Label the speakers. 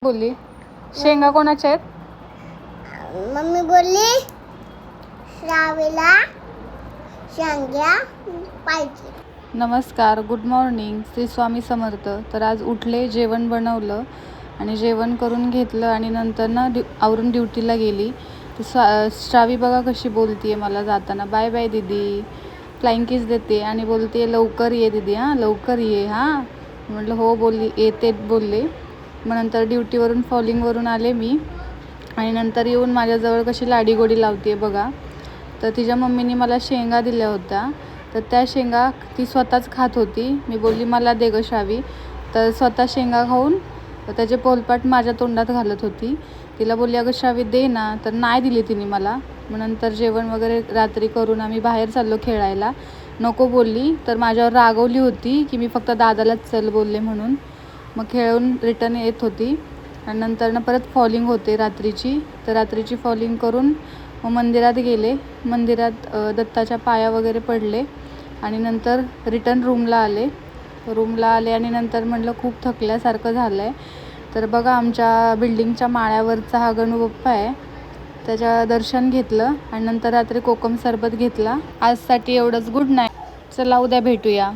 Speaker 1: बोलली शेंगा कोणाच्या आहेत?
Speaker 2: मम्मी बोलली श्रावीला शेंगा पाहिजे.
Speaker 1: नमस्कार, गुड मॉर्निंग, श्री स्वामी समर्थ. तर आज उठले, जेवण बनवलं आणि जेवण करून घेतलं आणि नंतर ना आवरून ड्युटीला गेली. तर श्रावी बघा कशी बोलते मला जाताना, बाय बाय दीदी, फ्लाइंग किस देते आणि बोलते लवकर ये दीदी, हां लवकर ये. हां म्हटलं हो, बोलली येते बोलले. मग नंतर ड्युटीवरून फॉलिंगवरून आले मी आणि नंतर येऊन माझ्याजवळ कशी लाडीगोडी लावते बघा. तर तिच्या मम्मीने मला शेंगा दिल्या होत्या, तर त्या शेंगा ती स्वतःच खात होती. मी बोलली मला दे गं श्रावी, तर स्वतः शेंगा खाऊन त्याचे पोलपाट माझ्या तोंडात घालत होती. तिला बोलली अगं श्रावी दे ना, तर नाही दिली तिने मला. मग नंतर जेवण वगैरे रात्री करून आम्ही बाहेर चाललो खेळायला. नको बोलली, तर माझ्यावर रागवली होती की मी फक्त दादालाच चल बोलले म्हणून. मग खेळून रिटर्न येत होती आणि नंतर ना परत फॉलिंग होते रात्रीची. तर रात्रीची फॉलिंग करून मग मंदिरात गेले. मंदिरात दत्ताच्या पाया वगैरे पडले आणि नंतर रिटर्न रूमला आले आणि नंतर म्हटलं खूप थकल्यासारखं झालं आहे. तर बघा आमच्या बिल्डिंगच्या माळ्यावरचा हा गणूबाप्पा आहे, त्याच्या दर्शन घेतलं आणि नंतर रात्री कोकम सरबत घेतला. आजसाठी एवढंच. Good night. चला उद्या भेटूया.